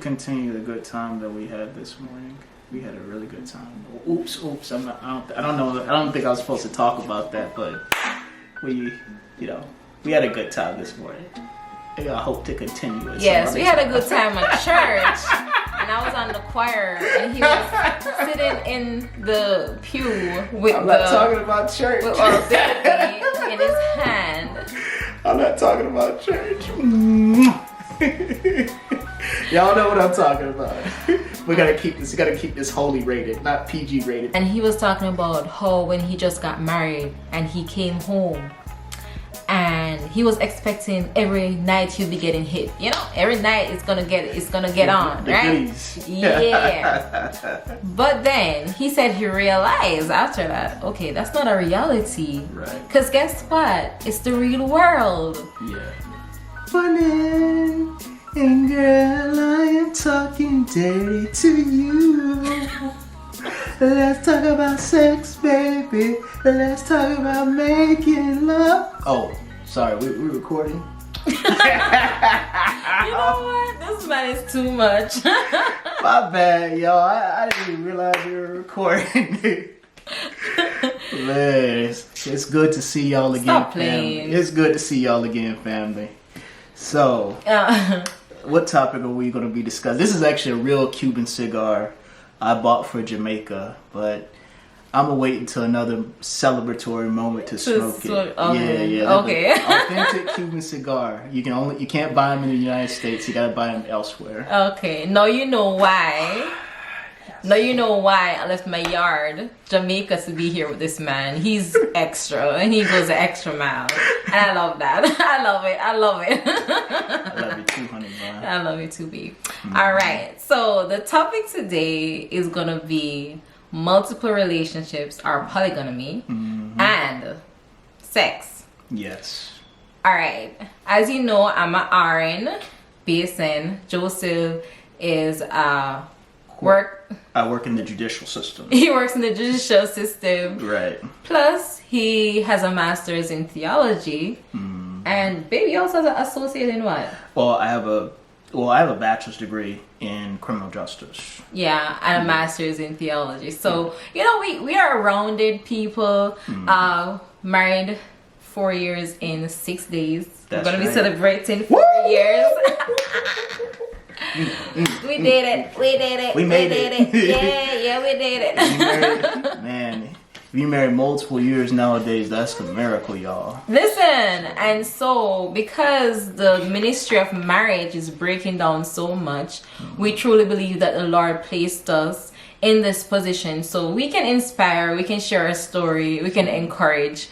Continue the good time that we had this morning. We had a really good time. Oops. I don't think I was supposed to talk about that, but we had a good time this morning. I hope to continue it. Yes, we had a good time at church. And I was on the choir, and he was sitting in the pew with I'm not talking about church. With our baby in his hand. I'm not talking about church. Y'all know what I'm talking about. We gotta keep this holy rated, not PG rated. And he was talking about how when he just got married and he came home and he was expecting every night he'd be getting hit. You know, every night it's gonna get on, the right? Goodies. Yeah. But then he said he realized after that, okay, that's not a reality. Right. Cause guess what? It's the real world. Yeah. Funny. And girl, I am talking dirty to you. Let's talk about sex, baby. Let's talk about making love. Oh, sorry, we're recording. You know what? This man is too much. My bad, y'all. I didn't even realize we were recording. Man, it's good to see y'all again, Stop family. playing. It's good to see y'all again, family. So, what topic are we going to be discussing? This is actually a real Cuban cigar I bought for Jamaica, but I'm going to wait until another celebratory moment to smoke it. Okay. Yeah. Okay. Authentic Cuban cigar. You can't buy them in the United States. You got to buy them elsewhere. Okay. Now you know why. Now you know why I left my yard, Jamaica, to be here with this man. He's extra, and he goes the extra mile. And I love that. I love it. I love you too, honey bun. I love you too, babe. All right. So the topic today is going to be multiple relationships, or polygamy, and sex. Yes. All right. As you know, I'm an RN, BSN. Joseph is I work in the judicial system. He works in the judicial system. Right. Plus, he has a master's in theology. And baby also has an associate in what? Well, I have a bachelor's degree in criminal justice. Yeah, and a master's in theology. So, you know, we are rounded people. Married 4 years in 6 days. That's We're going to be right. celebrating 4 years. We did it. We made it. Yeah, we did it. Man, if you marry multiple years nowadays, that's a miracle, y'all. Listen, and so because the ministry of marriage is breaking down so much, we truly believe that the Lord placed us in this position so we can inspire, we can share a story, we can encourage,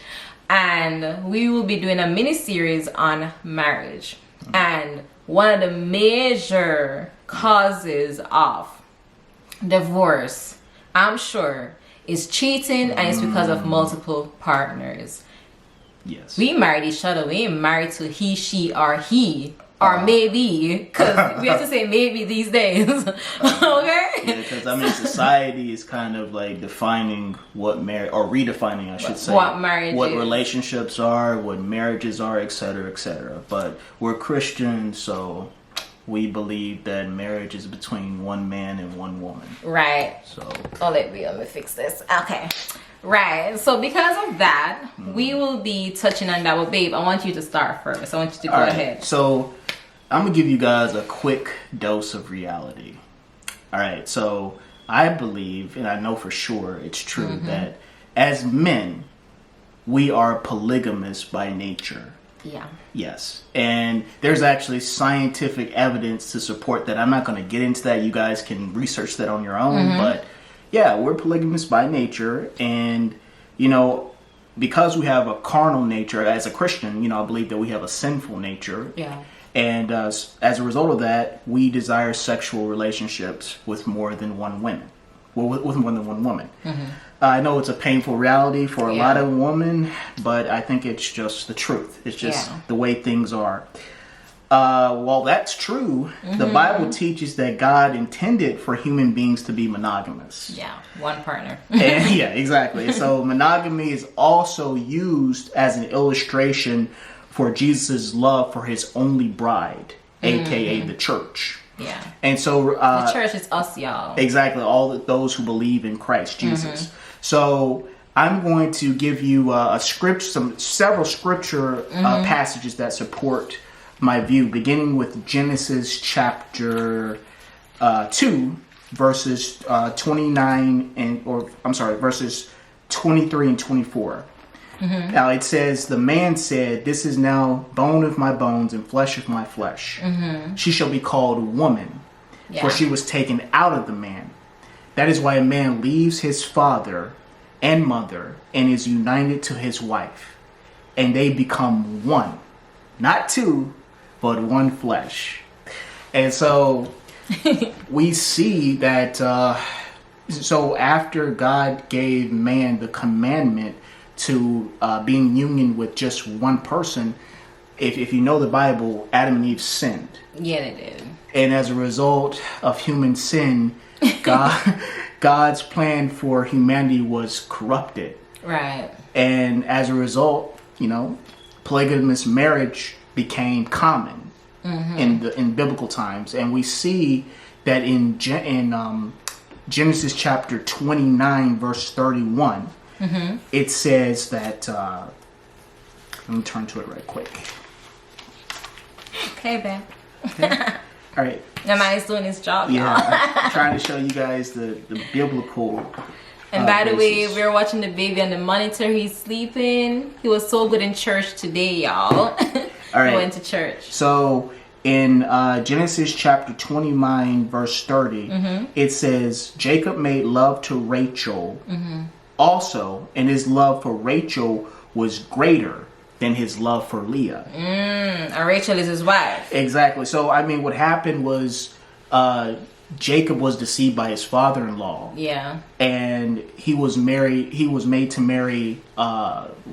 and we will be doing a mini series on marriage. And one of the major causes of divorce, I'm sure, is cheating, and it's because of multiple partners. Yes. We married each other. We ain't married to he, she, or he, or maybe, because we have to say maybe these days. Okay? Yeah, because I mean, society is kind of like defining what marriage, or redefining, I should say, what marriage what is. relationships are, what marriages are, etc., etc. But we're Christians, so we believe that marriage is between one man and one woman. Right. So. Oh, let me fix this. Okay. Right. So because of that, we will be touching on that. Well, babe, I want you to start first. I want you to go ahead. So I'm going to give you guys a quick dose of reality. All right. So I believe, and I know for sure it's true, that as men, we are polygamous by nature. Yeah. Yes. And there's actually scientific evidence to support that. I'm not going to get into that. You guys can research that on your own. But yeah, we're polygamous by nature. And, you know, because we have a carnal nature as a Christian, you know, I believe that we have a sinful nature. Yeah. And as a result of that, we desire sexual relationships with more than one woman. Well, with more than one woman. I know it's a painful reality for a lot of women, but I think it's just the truth. It's just the way things are. While that's true, the Bible teaches that God intended for human beings to be monogamous. Yeah, one partner. And, yeah, exactly. So monogamy is also used as an illustration for Jesus' love for his only bride, aka the church. Yeah. And so the church is us, y'all. Exactly, those who believe in Christ Jesus. So I'm going to give you several scripture passages that support my view, beginning with Genesis chapter 2, verses verses 23 and 24. Now it says, the man said, this is now bone of my bones and flesh of my flesh. She shall be called woman, for she was taken out of the man. That is why a man leaves his father and mother and is united to his wife, and they become one, not two, but one flesh. And so we see that so after God gave man the commandment to be in union with just one person, if you know the Bible, Adam and Eve sinned. Yeah, they did. And as a result of human sin, God's plan for humanity was corrupted. Right. And as a result, polygamous marriage became common in biblical times. And we see that in Genesis chapter 29, verse 31, it says that, let me turn to it right quick. Okay, babe. Okay. All right. Your mind's doing his job, y'all. I'm trying to show you guys the biblical. And by the way, we were watching the baby on the monitor. He's sleeping. He was so good in church today, y'all. All right. He went to church. So in Genesis chapter 29, verse 30, it says, Jacob made love to Rachel also, and his love for Rachel was greater than his love for Leah. And Rachel is his wife. Exactly. So, what happened was Jacob was deceived by his father-in-law. Yeah. And he was made to marry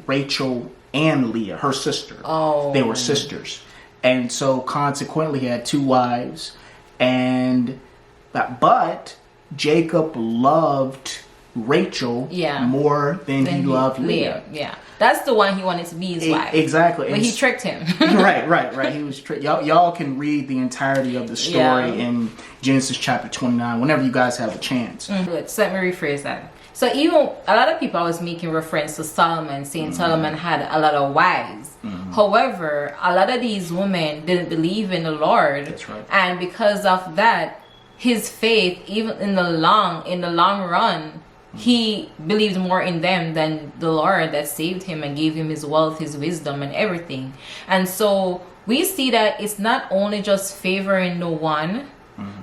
Rachel and Leah, her sister. Oh. They were sisters. And so, consequently, he had two wives. But Jacob loved Rachel more than he loved Leah. Yeah. That's the one he wanted to be his wife. Exactly. But he tricked him. Right. He was tricked. Y'all can read the entirety of the story in Genesis chapter 29 whenever you guys have a chance. Good. So let me rephrase that. So even a lot of people I was making reference to Solomon, saying Solomon had a lot of wives. However, a lot of these women didn't believe in the Lord. That's right. And because of that, his faith, even in the long run, he believed more in them than the Lord that saved him and gave him his wealth, his wisdom, and everything. And so we see that it's not only just favoring the one,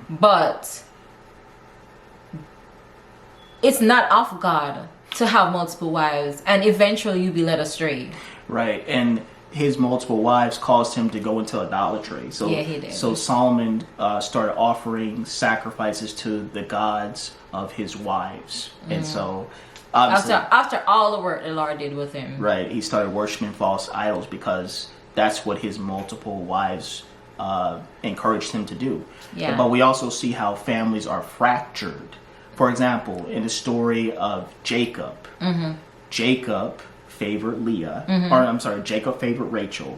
but it's not of God to have multiple wives, and eventually you'll be led astray. Right. And his multiple wives caused him to go into idolatry. So, yeah, he did. So Solomon started offering sacrifices to the gods of his wives. And so after all the work the Lord did with him. Right. He started worshiping false idols because that's what his multiple wives encouraged him to do. Yeah. But we also see how families are fractured. For example, in the story of Jacob, Jacob favored Leah, Jacob favored Rachel,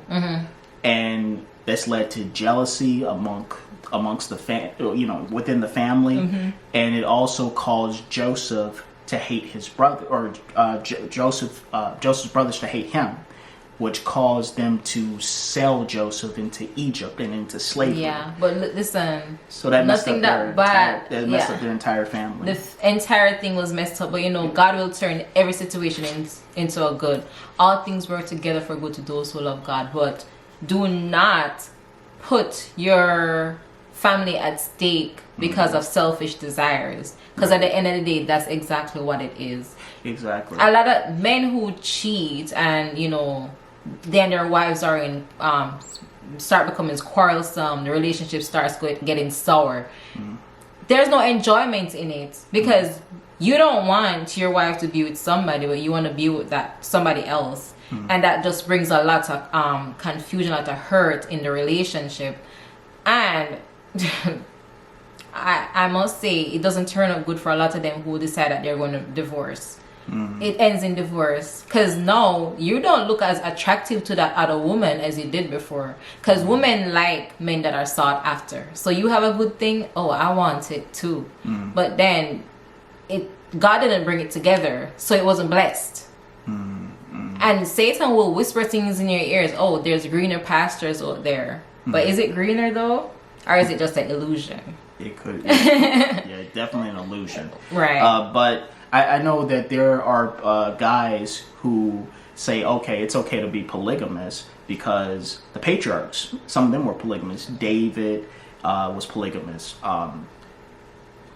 and this led to jealousy amongst the within the family, and it also caused Joseph to hate his brother, or Joseph's brothers to hate him, which caused them to sell Joseph into Egypt and into slavery. Yeah, but listen. So that messed up that messed up their entire family. The entire thing was messed up, but God will turn every situation into a good. All things work together for good to those who love God, but do not put your family at stake because of selfish desires. Because at the end of the day, that's exactly what it is. Exactly. A lot of men who cheat and then their wives are start becoming quarrelsome, the relationship starts getting sour. There's no enjoyment in it because you don't want your wife to be with somebody, but you want to be with that somebody else, and that just brings a lot of confusion, a lot of hurt in the relationship. And I must say, it doesn't turn out good for a lot of them who decide that they're going to divorce. it ends in divorce. Because now you don't look as attractive to that other woman as you did before. Because women like men that are sought after. So you have a good thing, oh, I want it too. But then God didn't bring it together, so it wasn't blessed. And Satan will whisper things in your ears. Oh, there's greener pastures out there. But is it greener though? Or is it just an illusion? It could. Yeah, definitely an illusion. Right. But I know that there are guys who say, okay, it's okay to be polygamous because the patriarchs, some of them were polygamous. David was polygamous.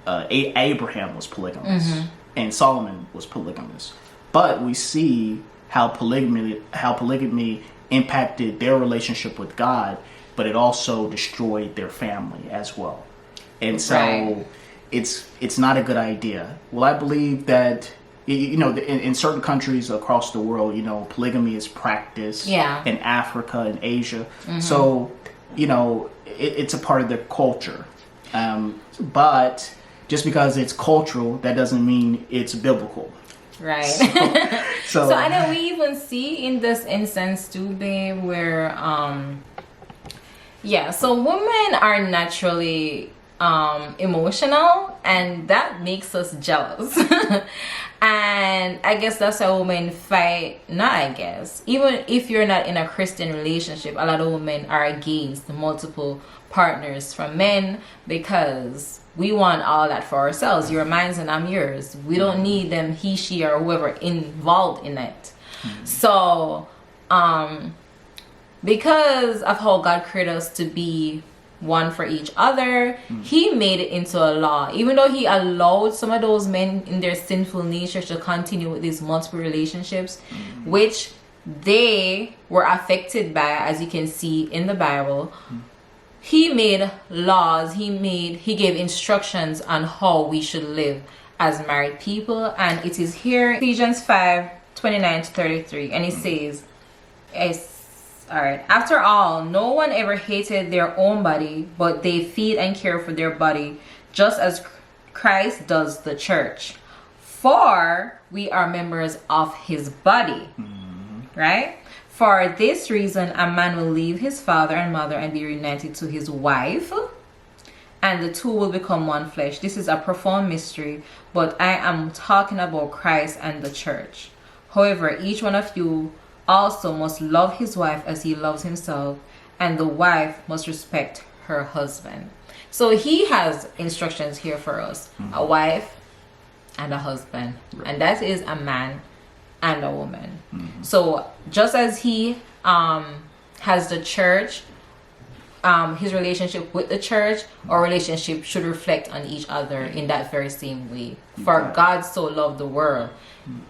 Abraham was polygamous. And Solomon was polygamous. But we see how polygamy impacted their relationship with God, but it also destroyed their family as well. And so it's not a good idea. Well, I believe that, you know, in certain countries across the world, you know, polygamy is practiced in Africa and Asia. So, you know, it's a part of their culture. But just because it's cultural, that doesn't mean it's biblical. Right. So I know we even see in this instance too, babe, where so women are naturally emotional, and that makes us jealous. And I guess that's how women fight. Even if you're not in a Christian relationship, a lot of women are against multiple partners from men because we want all that for ourselves. You're mine and I'm yours. We don't need them, he, she, or whoever involved in it. So because of how God created us to be one for each other, he made it into a law. Even though he allowed some of those men in their sinful nature to continue with these multiple relationships, which they were affected by, as you can see in the Bible. He made laws, he gave instructions on how we should live as married people. And it is here, Ephesians 5:29-33, and it says, after all, no one ever hated their own body, but they feed and care for their body, just as Christ does the church. For we are members of his body. Right? For this reason, a man will leave his father and mother and be reunited to his wife, and the two will become one flesh. This is a profound mystery, but I am talking about Christ and the church. However, each one of you also must love his wife as he loves himself, and the wife must respect her husband. So he has instructions here for us, a wife and a husband, and that is a man and a woman. So just as he has the church, his relationship with the church, our relationship should reflect on each other in that very same way. For God so loved the world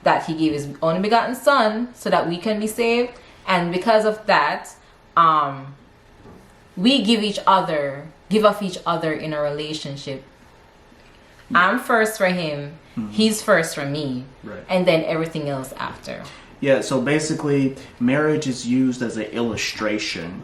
that he gave his only begotten son so that we can be saved, and because of that we give off each other in a relationship. I'm first for him, he's first for me, and then everything else after. Yeah, so basically marriage is used as an illustration,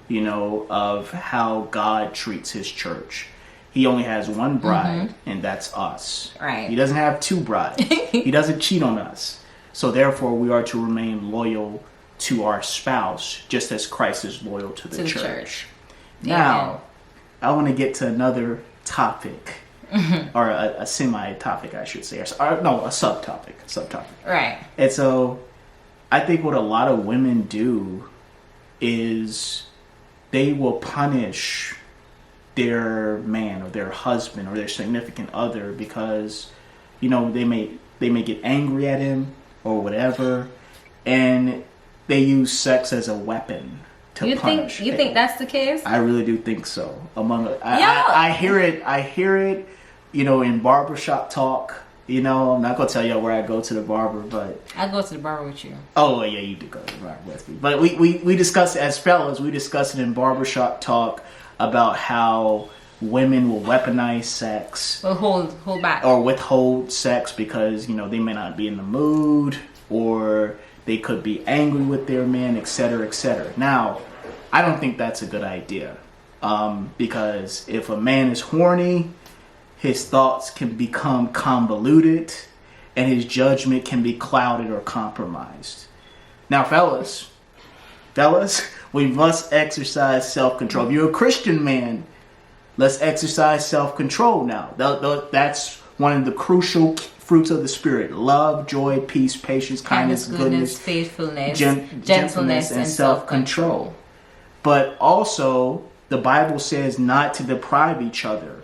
you know, of how God treats his church. He only has one bride, and that's us. Right. He doesn't have two brides. He doesn't cheat on us. So therefore we are to remain loyal to our spouse, just as Christ is loyal to the church. Now, I want to get to another topic. Or a semi-topic, I should say. Or, no, a subtopic. Right. And so I think what a lot of women do is they will punish their man or their husband or their significant other because, you know, they may get angry at him or whatever, and they use sex as a weapon to punish. You think that's the case? I really do think so. I hear it, you know, in barbershop talk. You know, I'm not gonna tell you where I go to the barber, but I go to the barber with you. Oh yeah, you do go to the barber with me. But we discuss, as fellas, we discuss it in barbershop talk about how women will weaponize sex, or hold back, or withhold sex because, you know, they may not be in the mood, or they could be angry with their man, etc., etc. Now, I don't think that's a good idea, because if a man is horny, his thoughts can become convoluted, and his judgment can be clouded or compromised. Now, fellas, we must exercise self-control. If you're a Christian man, let's exercise self-control now. That's one of the crucial fruits of the Spirit: love, joy, peace, patience, kindness, goodness, faithfulness, gentleness, and self-control. But also, the Bible says not to deprive each other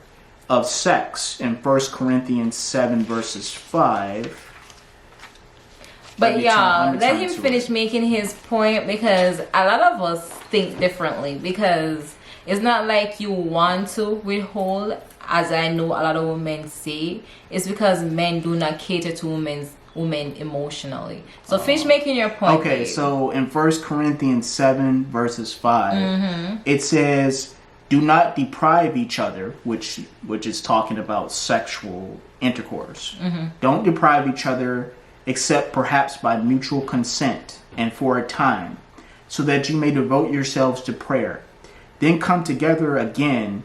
of sex in 1 Corinthians 7 verses 5. But y'all, let him finish making his point, because a lot of us think differently. Because it's not like you want to withhold, as I know a lot of women say. It's because men do not cater to women emotionally. So finish making your point. Okay, babe. So in 1 Corinthians 7 verses 5, it says, do not deprive each other, which is talking about sexual intercourse. Don't deprive each other, except perhaps by mutual consent and for a time, so that you may devote yourselves to prayer. Then come together again,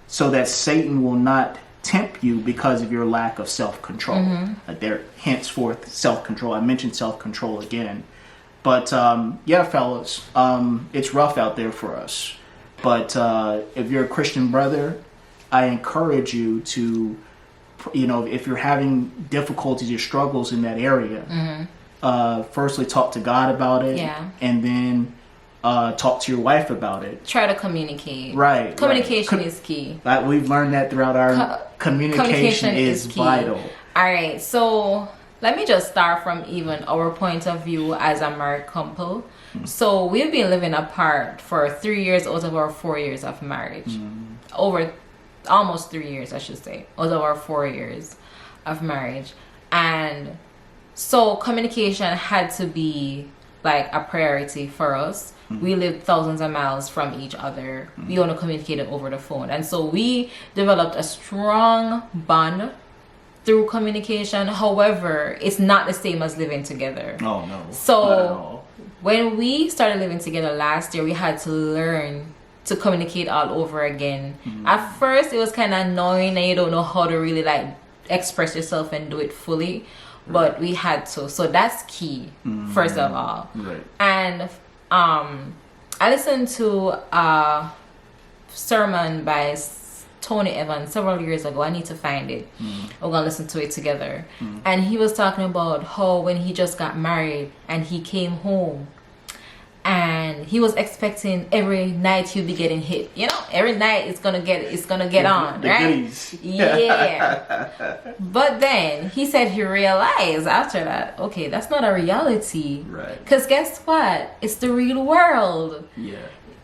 so that Satan will not tempt you because of your lack of self-control. There, henceforth, self-control. I mentioned self-control again. But, yeah, fellas, it's rough out there for us. But if you're a Christian brother, I encourage you to, if you're having difficulties or struggles in that area, firstly talk to God about it, and then talk to your wife about it. Try to communicate. Right. Communication is key. We've learned that throughout our communication is vital. All right. So let me just start from even our point of view as a married couple. So we've been living apart for 3 years out of our 4 years of marriage. Over almost 3 years, I should say, out of our 4 years of marriage. And so communication had to be like a priority for us. We lived thousands of miles from each other. We only communicated over the phone. And so we developed a strong bond through communication. However, it's not the same as living together. Oh, no. So when we started living together last year, we had to learn to communicate all over again. At first, it was kind of annoying and you don't know how to really like express yourself and do it fully. But we had to. So that's key, first of all. Right. And I listened to a sermon by Tony Evans several years ago. I need to find it. We're going to listen to it together. And he was talking about how when he just got married and he came home, and he was expecting every night he'd be getting hit. Every night it's gonna get on, right? Goodies. Yeah. But then he said he realized after that, okay, that's not a reality. Right. Because guess what? It's the real world. Yeah.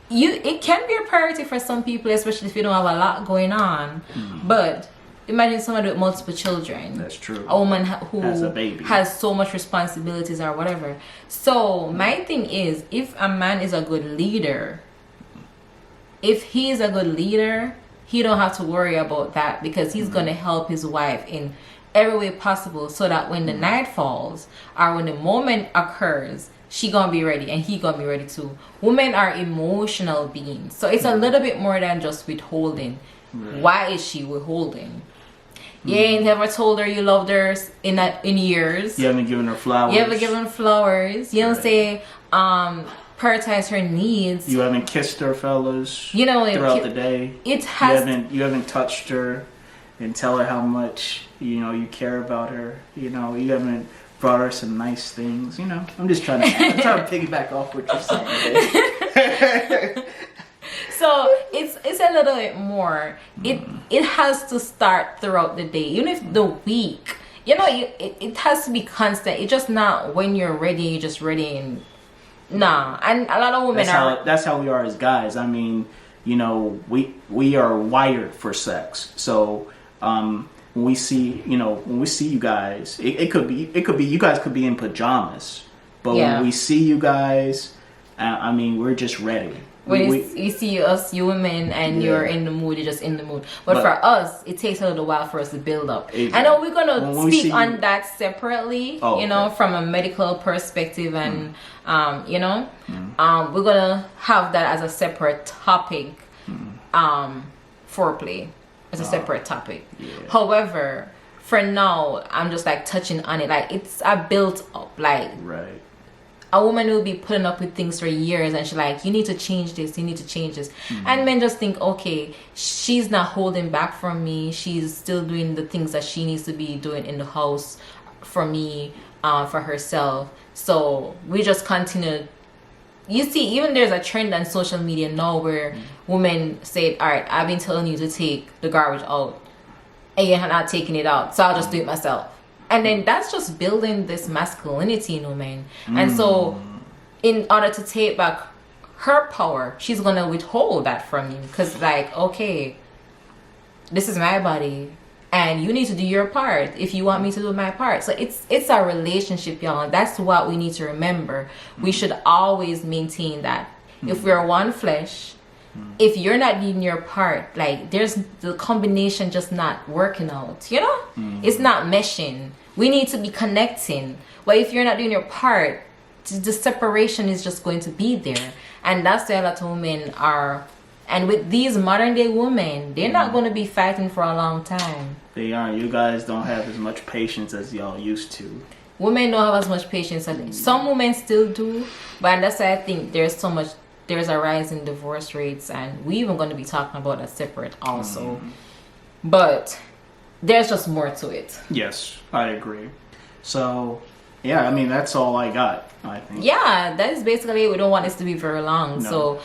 It can be a priority for some people, especially if you don't have a lot going on. But imagine somebody with multiple children. That's true. A woman who has a baby, has so much responsibilities or whatever. So my thing is, if a man is a good leader, if he is a good leader, he don't have to worry about that, because he's going to help his wife in every way possible, so that when the night falls or when the moment occurs, she gonna be ready and he gonna be ready too. Women are emotional beings, so it's a little bit more than just withholding. Why is she withholding? You ain't ever told her you loved her in years. You haven't given her flowers. You haven't given her flowers. You don't say, prioritize her needs. You haven't kissed her, fellas. Throughout the day. It has. You haven't touched her and tell her how much you care about her. You haven't brought her some nice things. I'm just trying to piggyback off what you're saying. So it's a little bit more. It has to start throughout the day, even if the week. It has to be constant. It's just not when you're ready, you're just ready. And nah, and a lot of women that's how we are as guys. I mean, we are wired for sex. So when we see you guys, it could be you guys could be in pajamas, but when we see you guys, I mean, we're just ready. When you see us, you women, and you're in the mood, you're just in the mood. But for us, it takes a little while for us to build up. Exactly. I know we're going to speak on that separately, from a medical perspective. And, we're going to have that as a separate topic, foreplay. As a separate topic. Yeah. However, for now, I'm just like touching on it. Like it's a built up. Like right. A woman will be putting up with things for years, and she's like, you need to change this, you need to change this. And men just think, okay, she's not holding back from me. She's still doing the things that she needs to be doing in the house for me, for herself. So we just continue. You see, even there's a trend on social media now where women say, all right, I've been telling you to take the garbage out, and you're not taking it out, so I'll just do it myself. And then that's just building this masculinity in women. And so in order to take back her power, she's going to withhold that from you. Because like, okay, this is my body. And you need to do your part if you want me to do my part. So it's a relationship, y'all. And that's what we need to remember. We should always maintain that. If we're one flesh, if you're not doing your part, like there's the combination just not working out, you know? It's not meshing. We need to be connecting. But if you're not doing your part, the separation is just going to be there. And that's why a lot of women are, and with these modern day women, they're not going to be fighting for a long time. They aren't. You guys don't have as much patience as y'all used to. Women don't have as much patience as some women still do, but that's why I think there's a rise in divorce rates, and we're even going to be talking about that separate also. But there's just more to it. Yes, I agree. So, yeah, I mean, that's all I got, I think. Yeah, that is basically it. We don't want this to be very long. No. So,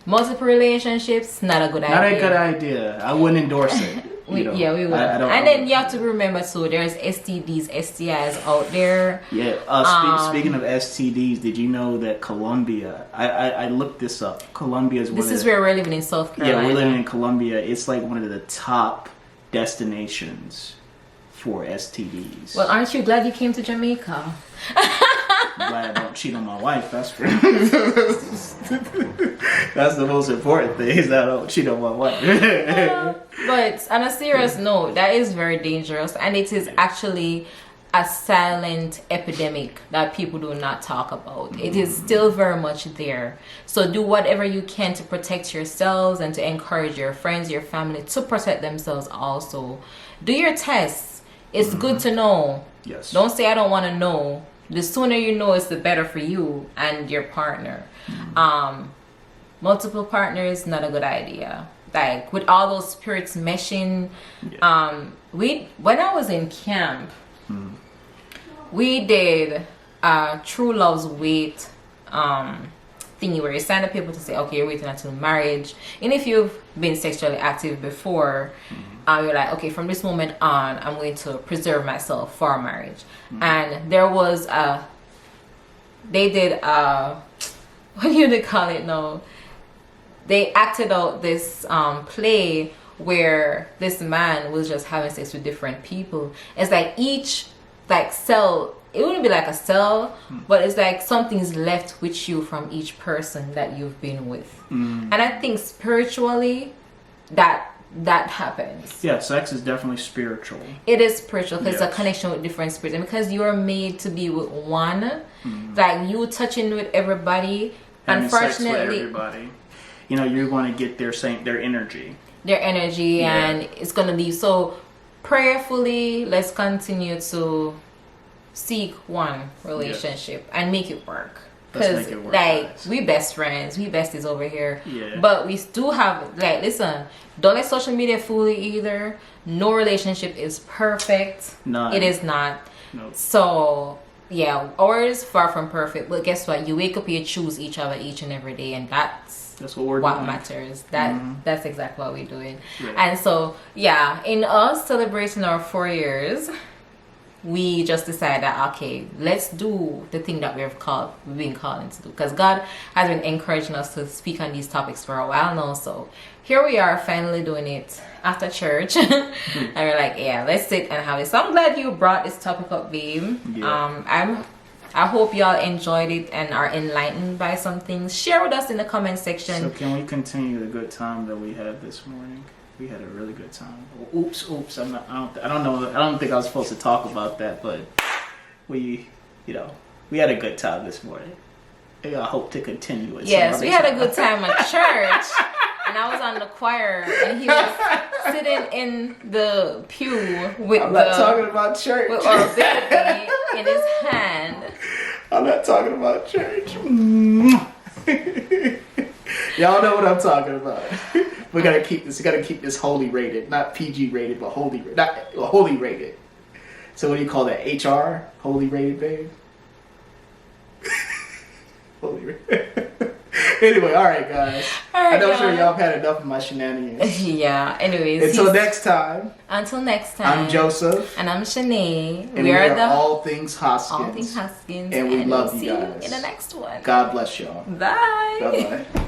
multiple relationships, not a good idea. Not a good idea. I wouldn't endorse it. We would. And then you have to remember too, there's STDs, STIs out there. Yeah. Speaking of STDs, did you know that Colombia? I looked this up. Colombia is This is where we're living in South Carolina. Yeah, we're living in Colombia. It's like one of the top destinations for STDs. Well, aren't you glad you came to Jamaica? I'm glad I don't cheat on my wife. That's for that's the most important thing, is that I don't cheat on my wife. But on a serious note, that is very dangerous, and it is actually a silent epidemic that people do not talk about. It is still very much there. So do whatever you can to protect yourselves and to encourage your friends, your family to protect themselves also. Do your tests. It's good to know. Yes. Don't say I don't want to know. The sooner you know, it's the better for you and your partner. Multiple partners, not a good idea. Like with all those spirits meshing. When I was in camp, we did True Love's Wait thingy where you sign up people to say, okay, you're waiting until marriage. And if you've been sexually active before, you're like, okay, from this moment on, I'm going to preserve myself for marriage. And there was they did what do they call it now? They acted out this play where this man was just having sex with different people. It's like each cell, it wouldn't be like a cell, but it's like something's left with you from each person that you've been with. And I think spiritually that happens. Yeah, sex is definitely spiritual. It is spiritual because it's a connection with different spirits, and because you are made to be with one, like you touching with everybody. Unfortunately, sex with everybody, you know, you're going to get their energy. And it's going to leave. So prayerfully, let's continue to seek one relationship and make it work. Because we best friends, we besties over here. Yeah. But we do have, like, listen, don't let social media fool you either. No relationship is perfect. None. It is not. Nope. So yeah, ours far from perfect. But guess what? You wake up, you choose each other each and every day, and that's what matters. That's exactly what we're doing. Yeah. And so yeah, in us celebrating our 4 years, we just decided that, okay, let's do the thing that we've been calling to do, because God has been encouraging us to speak on these topics for a while now. So here we are finally doing it after church. And we're like, yeah, let's sit and have it. So I'm glad you brought this topic up, babe. Yeah. I hope y'all enjoyed it and are enlightened by some things. Share with us in the comment section. So can we continue the good time that we had this morning? We had a really good time. Oops! I don't know. I don't think I was supposed to talk about that, but we had a good time this morning. I hope to continue it. Yes, we had a good time at church. And and I was on the choir, and he was sitting in the pew with I'm not talking about church. with our baby in his hand. I'm not talking about church. Y'all know what I'm talking about. We gotta keep this. We gotta keep this holy rated, not PG rated, but holy, not holy rated. So what do you call that? HR, holy rated, babe. Holy rated. Anyway, all right, guys. All right, I'm sure y'all have had enough of my shenanigans. Yeah. Anyways. Until next time. Until next time. I'm Joseph. And I'm Shanae. And we are All Things Hoskins. All Things Hoskins. And we love we'll you guys. See you in the next one. God bless y'all. Bye. Bye-bye.